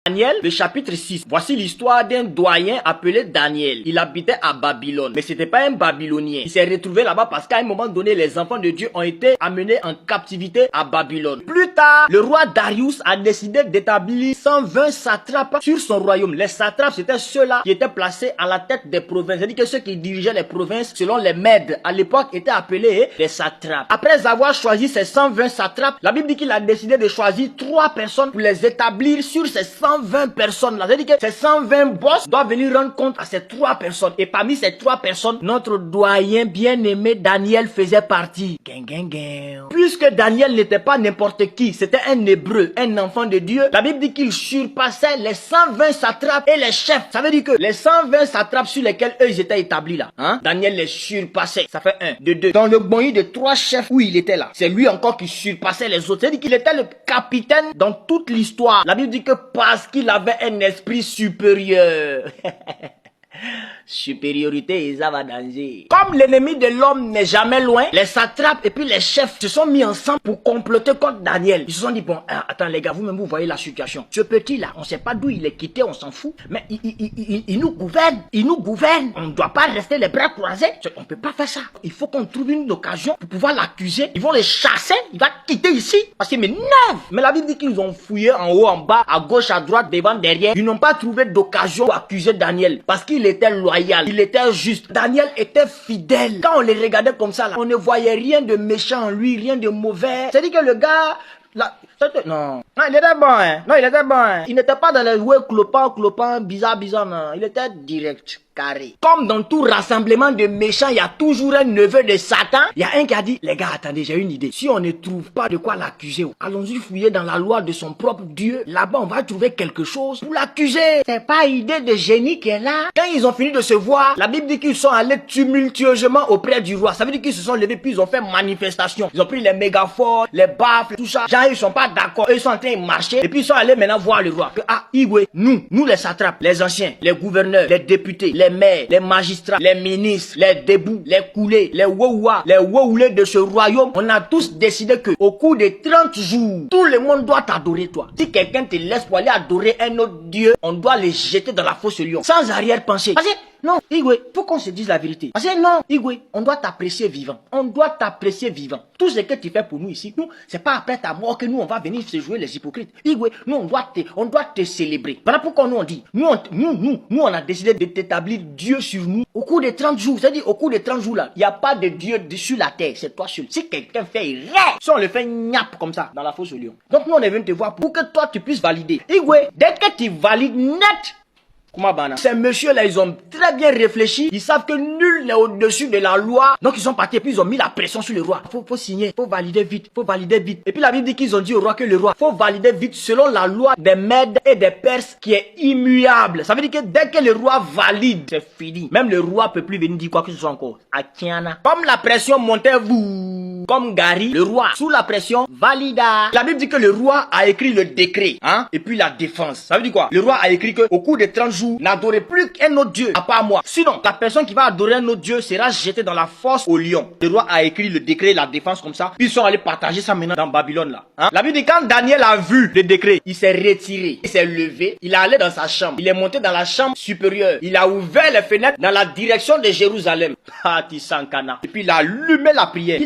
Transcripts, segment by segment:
Daniel, le chapitre 6. Voici l'histoire d'un doyen appelé Daniel. Il habitait à Babylone, mais c'était pas un Babylonien. Il s'est retrouvé là-bas parce qu'à un moment donné, les enfants de Dieu ont été amenés en captivité à Babylone. Plus tard, le roi Darius a décidé d'établir 120 satrapes sur son royaume. Les satrapes, c'était ceux-là qui étaient placés à la tête des provinces. C'est-à-dire que ceux qui dirigeaient les provinces, selon les Mèdes, à l'époque, étaient appelés les satrapes. Après avoir choisi ces 120 satrapes, la Bible dit qu'il a décidé de choisir 3 personnes pour les établir sur ces 120 personnes là. C'est-à-dire que ces 120 boss doivent venir rendre compte à ces 3 personnes. Et parmi ces 3 personnes, notre doyen bien-aimé Daniel faisait partie. Puisque Daniel n'était pas n'importe qui, c'était un hébreu, un enfant de Dieu, la Bible dit qu'il surpassait les 120 satrapes et les chefs. Ça veut dire que les 120 satrapes sur lesquels eux ils étaient établis là, Daniel les surpassait. Ça fait 1, de 2. Dans le bonheur de 3 chefs où il était là, c'est lui encore qui surpassait les autres. C'est-à-dire qu'il était le capitaine dans toute l'histoire. La Bible dit que parce qu'il avait un esprit supérieur. Supériorité et ça va danger. Comme l'ennemi de l'homme n'est jamais loin, les satrapes et puis les chefs se sont mis ensemble pour comploter contre Daniel. Ils se sont dit, bon, attends les gars, vous-même vous voyez la situation. Ce petit là, on sait pas d'où il est quitté, on s'en fout. Mais il nous gouverne. Il nous gouverne. On ne doit pas rester les bras croisés. On peut pas faire ça. Il faut qu'on trouve une occasion pour pouvoir l'accuser. Ils vont les chasser. Il va quitter ici. Parce qu'il m'énerve. Mais la Bible dit qu'ils ont fouillé en haut, en bas, à gauche, à droite, devant, derrière. Ils n'ont pas trouvé d'occasion pour accuser Daniel. Parce qu'il était loyal. Il était juste. Daniel était fidèle. Quand on les regardait comme ça, là, on ne voyait rien de méchant en lui, rien de mauvais. C'est-à-dire que le gars... Là, non, il était bon, hein. Non, il était bon, hein. Il n'était pas dans les jouets clopant, bizarre, non. Il était direct, carré. Comme dans tout rassemblement de méchants, il y a toujours un neveu de Satan. Il y a un qui a dit, les gars, attendez, j'ai une idée. Si on ne trouve pas de quoi l'accuser, allons-y fouiller dans la loi de son propre Dieu. Là-bas, on va trouver quelque chose pour l'accuser. C'est pas idée de génie qui est là. Quand ils ont fini de se voir, la Bible dit qu'ils sont allés tumultueusement auprès du roi. Ça veut dire qu'ils se sont levés puis ils ont fait manifestation. Ils ont pris les mégaphones, les baffles, tout ça. Genre, ils sont pas d'accord. Eux, ils sont en train de marcher. Et puis, ils sont allés maintenant voir le roi. Que, Igwe, nous les satrapes, les anciens, les gouverneurs, les députés, les maires, les magistrats, les ministres, les débouts, les coulés, les wouwa, les woulés de ce royaume, on a tous décidé que au cours de 30 jours, tout le monde doit t'adorer toi. Si quelqu'un te laisse pour aller adorer un autre Dieu, on doit les jeter dans la fosse au lion. Sans arrière-pensée. Parce que, non, Igwe, faut qu'on se dise la vérité. Parce que non, Igwe, on doit t'apprécier vivant. On doit t'apprécier vivant. Tout ce que tu fais pour nous ici, nous, c'est pas après ta mort que nous, on va venir se jouer les hypocrites. Igwe, nous, on doit te célébrer. Voilà pourquoi nous, on dit, nous, on a décidé de t'établir Dieu sur nous au cours de 30 jours. C'est-à-dire, au cours de 30 jours là, il n'y a pas de Dieu sur la terre, c'est toi seul. Si quelqu'un fait rien, si on le fait nyap comme ça, dans la fosse au lion. Donc nous, on est venu te voir pour que toi, tu puisses valider. Igwe, dès que tu valides net, ces messieurs-là, ils ont très bien réfléchi. Ils savent que nul n'est au-dessus de la loi. Donc, ils sont partis et puis ils ont mis la pression sur le roi. Faut signer, faut valider vite, Et puis, la Bible dit qu'ils ont dit au roi que le roi, faut valider vite selon la loi des Mèdes et des Perses qui est immuable. Ça veut dire que dès que le roi valide, c'est fini. Même le roi peut plus venir dire quoi que ce soit encore. Akiana. Comme la pression montait, comme Gary, le roi, sous la pression, valida. La Bible dit que le roi a écrit le décret, et puis la défense. Ça veut dire quoi? Le roi a écrit que au cours de 30 jours, n'adorez plus qu'un autre Dieu, à part moi. Sinon, la personne qui va adorer un autre Dieu sera jetée dans la fosse au lion. Le roi a écrit le décret, la défense comme ça. Puis ils sont allés partager ça maintenant dans Babylone là. La Bible dit quand Daniel a vu le décret, il s'est retiré, il s'est levé, il est allé dans sa chambre. Il est monté dans la chambre supérieure. Il a ouvert les fenêtres dans la direction de Jérusalem. Et puis il a allumé la prière.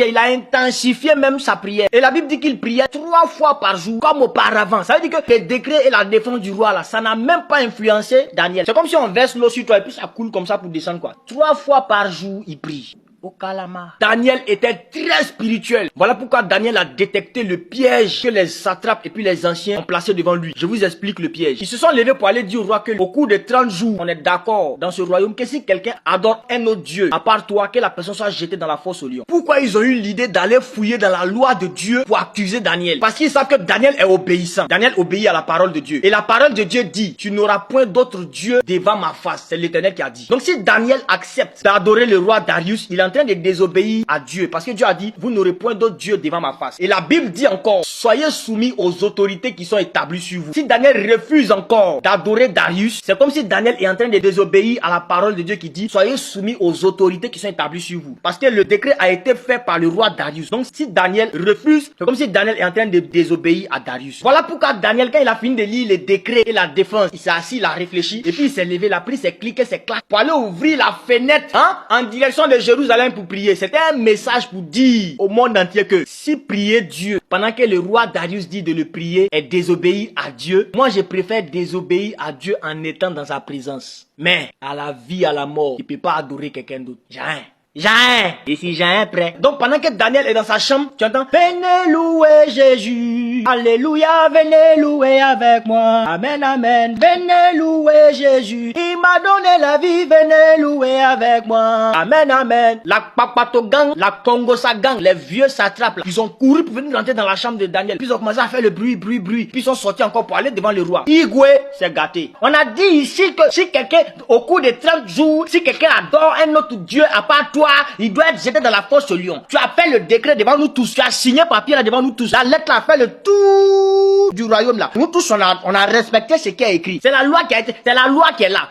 Il a intensifié même sa prière. Et la Bible dit qu'il priait 3 fois par jour, comme auparavant. Ça veut dire que le décret et la défense du roi là, ça n'a même pas influencé Daniel. C'est comme si on verse l'eau sur toi et puis ça coule comme ça pour descendre quoi. 3 fois par jour, il prie. Au calama. Daniel était très spirituel. Voilà pourquoi Daniel a détecté le piège que les satrapes et puis les anciens ont placé devant lui. Je vous explique le piège. Ils se sont levés pour aller dire au roi que au cours de 30 jours, on est d'accord dans ce royaume que si quelqu'un adore un autre Dieu, à part toi, que la personne soit jetée dans la fosse au lion. Pourquoi ils ont eu l'idée d'aller fouiller dans la loi de Dieu pour accuser Daniel? Parce qu'ils savent que Daniel est obéissant. Daniel obéit à la parole de Dieu. Et la parole de Dieu dit, tu n'auras point d'autre Dieu devant ma face. C'est l'Éternel qui a dit. Donc si Daniel accepte d'adorer le roi Darius, il est en train train de désobéir à Dieu. Parce que Dieu a dit, vous n'aurez point d'autre Dieu devant ma face. Et la Bible dit encore, soyez soumis aux autorités qui sont établies sur vous. Si Daniel refuse encore d'adorer Darius, c'est comme si Daniel est en train de désobéir à la parole de Dieu qui dit, soyez soumis aux autorités qui sont établies sur vous. Parce que le décret a été fait par le roi Darius. Donc si Daniel refuse, c'est comme si Daniel est en train de désobéir à Darius. Voilà pourquoi Daniel, quand il a fini de lire les décrets et la défense, il s'est assis, il a réfléchi, et puis il s'est levé, il a pris ses clics et ses claques pour aller ouvrir la fenêtre en direction de Jérusalem pour prier. C'était un message pour dire au monde entier que si prier Dieu, pendant que le roi Darius dit de le prier, est désobéir à Dieu, moi je préfère désobéir à Dieu en étant dans sa présence. Mais à la vie, à la mort, il ne peut pas adorer quelqu'un d'autre. Jamais. Jamais. Et si j'ai un prêt. Donc pendant que Daniel est dans sa chambre, tu entends, venez louer Jésus. Alléluia, venez louer avec moi. Amen, amen. Venez louer Jésus. Il m'a donné la vie, venez louer avec moi. Amen, amen. La Papato gang, la Congosa gang, les vieux satrapes là, ils ont couru pour venir rentrer dans la chambre de Daniel. Puis ils ont commencé à faire le bruit. Puis ils sont sortis encore pour aller devant le roi. Igwe s'est gâté. On a dit ici que si quelqu'un, au cours de 30 jours, si quelqu'un adore un autre Dieu à part toi, il doit être jeté dans la fosse au lion. Tu as fait le décret devant nous tous. Tu as signé papier là devant nous tous. La lettre a fait le tour du royaume là. Nous tous, on a respecté ce qui est écrit. C'est la loi qui a été, c'est la loi qui est là.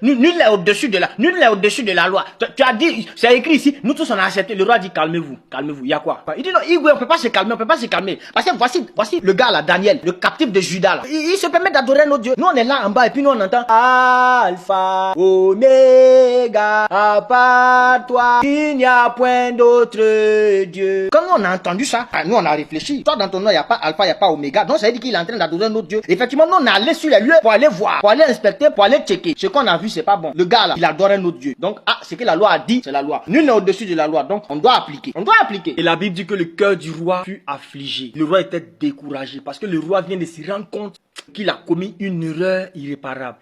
Nul n'est au-dessus de la, nul n'est au-dessus de la loi. Tu as dit, c'est écrit ici. Nous tous, on a accepté. Le roi dit, calmez-vous. Calmez-vous. Il y a quoi? Il dit non, on peut pas se calmer, on peut pas se calmer. Parce que voici le gars là, Daniel, le captif de Juda là. Il se permet d'adorer notre Dieu. Nous, on est là en bas et puis nous, on entend Alpha, Oméga, à part toi, il n'y a point d'autre Dieu. Quand on a entendu ça, nous on a réfléchi. Toi dans ton nom, il n'y a pas Alpha, il n'y a pas Oméga. Donc ça veut dire qu'il est en train d'adorer notre Dieu. Effectivement, nous on est allé sur les lieux pour aller voir, pour aller inspecter, pour aller checker. Ce qu'on a vu, c'est pas bon. Le gars là, il adore un autre Dieu. Donc, ce que la loi a dit, c'est la loi. Nul n'est au-dessus de la loi. Donc, on doit appliquer. On doit appliquer. Et la Bible dit que le cœur du roi fut affligé. Le roi était découragé parce que le roi vient de se rendre compte qu'il a commis une erreur irréparable.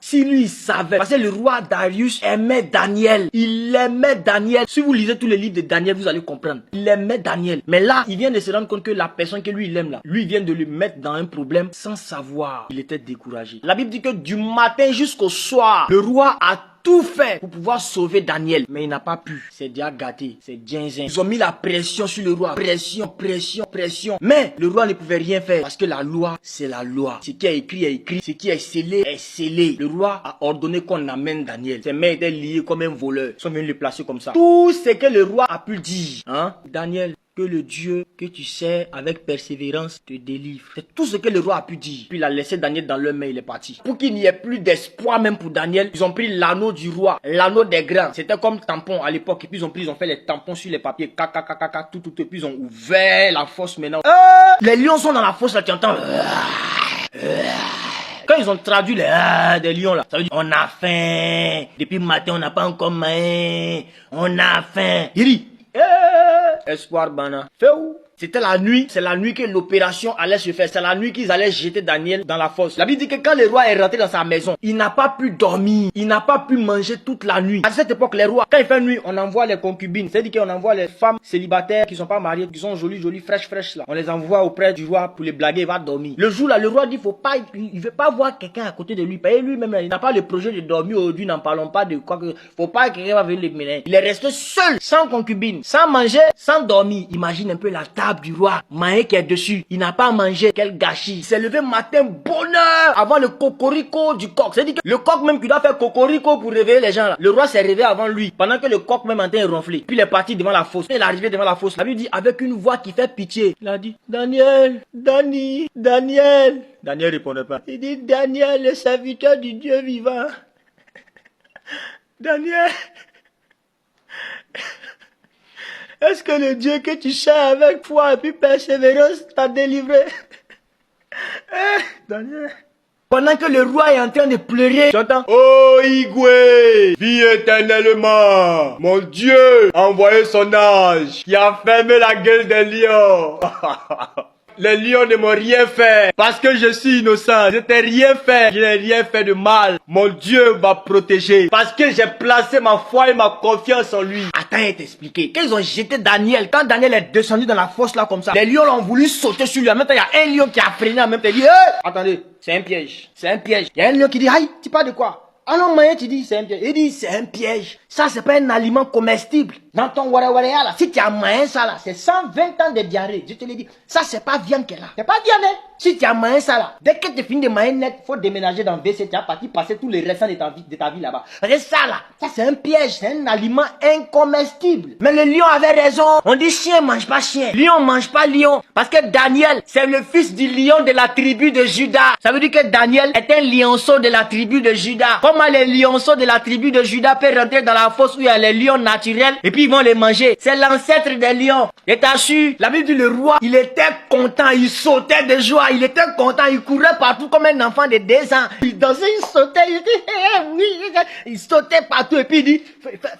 Si lui il savait, parce que le roi Darius aimait Daniel, il aimait Daniel. Si vous lisez tous les livres de Daniel, vous allez comprendre. Il aimait Daniel. Mais là, il vient de se rendre compte que la personne que lui il aime là, lui il vient de le mettre dans un problème sans savoir. Il était découragé. La Bible dit que du matin jusqu'au soir, le roi a tout fait pour pouvoir sauver Daniel. Mais il n'a pas pu. C'est déjà gâté. C'est ginzin. Ils ont mis la pression sur le roi. Pression. Mais le roi ne pouvait rien faire. Parce que la loi, c'est la loi. Ce qui est écrit est écrit. Ce qui est scellé est scellé. Le roi a ordonné qu'on amène Daniel. Ses mains étaient liées comme un voleur. Ils sont venus le placer comme ça. Tout ce que le roi a pu dire. Daniel, que le Dieu que tu sers avec persévérance te délivre. C'est tout ce que le roi a pu dire. Puis il a laissé Daniel dans leurs mains, il est parti. Pour qu'il n'y ait plus d'espoir même pour Daniel, ils ont pris l'anneau du roi, l'anneau des grands. C'était comme tampon à l'époque. Et puis ils ont fait les tampons sur les papiers. Tout. Et puis ils ont ouvert la fosse maintenant. Les lions sont dans la fosse là, tu entends. Quand ils ont traduit les des lions là, ça veut dire on a faim. Depuis le matin, on n'a pas encore mangé. On a faim. Il dit, espoir bana. Fais où? C'était la nuit, c'est la nuit que l'opération allait se faire. C'est la nuit qu'ils allaient jeter Daniel dans la fosse. La Bible dit que quand le roi est rentré dans sa maison, il n'a pas pu dormir. Il n'a pas pu manger toute la nuit. À cette époque, les rois, quand il fait nuit, on envoie les concubines. C'est-à-dire qu'on envoie les femmes célibataires qui sont pas mariées, qui sont jolies, fraîches là. On les envoie auprès du roi pour les blaguer, il va dormir. Le jour là, le roi dit, il veut pas voir quelqu'un à côté de lui. Et lui-même, il n'a pas le projet de dormir aujourd'hui, n'en parlons pas de quoi que, faut pas que quelqu'un va venir le mener. Il est resté seul, sans concubine, sans manger, sans dormir. Imagine un peu la table du roi, Maï qui est dessus, il n'a pas mangé, quel gâchis. Il s'est levé matin, bonheur, avant le cocorico du coq. C'est-à-dire que le coq même qui doit faire cocorico pour réveiller les gens là. Le roi s'est réveillé avant lui, pendant que le coq même en train de ronfler. Puis il est parti devant la fosse. Il est arrivé devant la fosse. La Bible dit, avec une voix qui fait pitié, il a dit, Daniel. Daniel répondait pas. Il dit, Daniel, le serviteur du Dieu vivant. Daniel. Est-ce que le Dieu que tu sers avec foi et puis persévérance t'a délivré? Daniel. Pendant que le roi est en train de pleurer, j'entends, oh Igwe, vis éternellement. Mon Dieu a envoyé son ange qui a fermé la gueule des lions. Les lions ne m'ont rien fait parce que je suis innocent. Je n'ai rien fait. Je n'ai rien fait de mal. Mon Dieu m'a protégé parce que j'ai placé ma foi et ma confiance en lui. Attends, il t'expliquer. Quand ils ont jeté Daniel, quand Daniel est descendu dans la fosse là comme ça, les lions l'ont voulu sauter sur lui. En même temps, il y a un lion qui a freiné en même temps. Il dit, attendez, c'est un piège. C'est un piège. Il y a un lion qui dit, aïe, tu parles de quoi? Alors, moyen, tu dis, c'est un piège. Il dit, c'est un piège. Ça, c'est pas un aliment comestible. Dans ton warawarea, là, si tu as moyen ça, là, c'est 120 ans de diarrhée. Je te l'ai dit. Ça, c'est pas viande qu'elle a. C'est pas viande, hein. Si tu as moyen ça, là, dès que tu finis de manger net, faut déménager dans VC, tu as parti passer tous les restants de ta vie là-bas. Parce que ça, là, ça, c'est un piège. C'est un aliment incomestible. Mais le lion avait raison. On dit chien mange pas chien. Lion mange pas lion. Parce que Daniel, c'est le fils du lion de la tribu de Juda. Ça veut dire que Daniel est un lionceau de la tribu de Juda. Comment les lionceaux de la tribu de Juda peuvent rentrer dans la fosse où il y a les lions naturels et puis ils vont les manger? C'est l'ancêtre des lions. Et t'as su, la Bible dit le roi, il était content, il sautait de joie, il était content, il courait partout comme un enfant de 2 ans. Il dansait, il sautait, il dit, il sautait partout et puis il dit,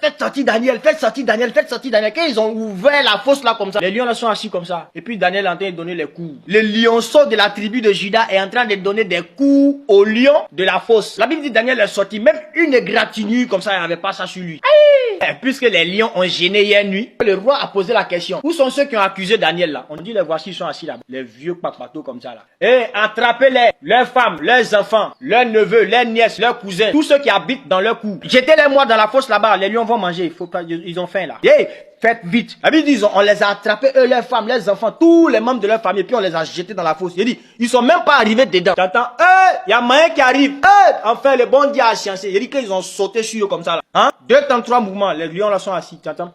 faites sortir Daniel, faites sortir Daniel, faites sortir Daniel. Quand ils ont ouvert la fosse là comme ça, les lions là sont assis comme ça. Et puis Daniel est en train de donner les coups. Le lionceau de la tribu de Juda est en train de donner des coups aux lions de la fosse. La Bible dit Daniel est sorti, même une égratignure comme ça, il n'y avait pas ça sur lui. Et puisque les lions ont gêné hier nuit, le roi a posé la question. Où sont ceux qui ont accusé Daniel là? On dit les voici, ils sont assis là. Les vieux papatos comme ça là. Et attrapez-les, leurs femmes, leurs enfants, leurs neveux, leurs nièces, leurs cousins, tous ceux qui habitent dans leur cou. Jetez-les moi dans la fosse là-bas, les lions vont manger, il faut pas, ils ont faim là. Faites vite. La Bible dit, on les a attrapés, eux, leurs femmes, leurs enfants, tous les membres de leur famille, puis on les a jetés dans la fosse. Il dit, ils sont même pas arrivés dedans. T'entends, il y a moyen qui arrive. Enfin, le bon Dieu a chancé. Il dit qu'ils ont sauté sur eux comme ça là. Hein? 2 temps, 3 mouvements, les lions là sont assis, t'entends?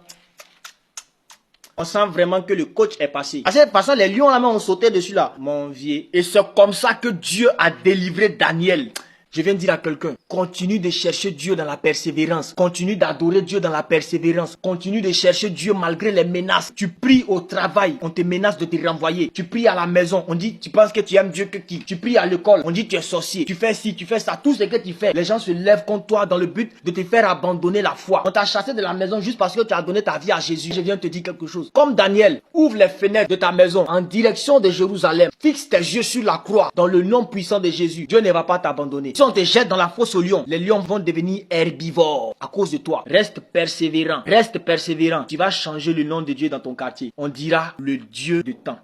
On sent vraiment que le coach est passé. À cette façon, les lions là-bas ont sauté dessus là. Mon vieux. Et c'est comme ça que Dieu a délivré Daniel. Je viens de dire à quelqu'un, continue de chercher Dieu dans la persévérance. Continue d'adorer Dieu dans la persévérance. Continue de chercher Dieu malgré les menaces. Tu pries au travail, on te menace de te renvoyer. Tu pries à la maison, on dit, tu penses que tu aimes Dieu que qui? Tu pries à l'école, on dit tu es sorcier. Tu fais ci, tu fais ça, tout ce que tu fais. Les gens se lèvent contre toi dans le but de te faire abandonner la foi. On t'a chassé de la maison juste parce que tu as donné ta vie à Jésus. Je viens te dire quelque chose. Comme Daniel, ouvre les fenêtres de ta maison en direction de Jérusalem. Fixe tes yeux sur la croix dans le nom puissant de Jésus. Dieu ne va pas t'abandonner. On te jette dans la fosse aux lions, les lions vont devenir herbivores à cause de toi. Reste persévérant, reste persévérant. Tu vas changer le nom de Dieu dans ton quartier. On dira le Dieu de temps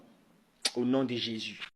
au nom de Jésus.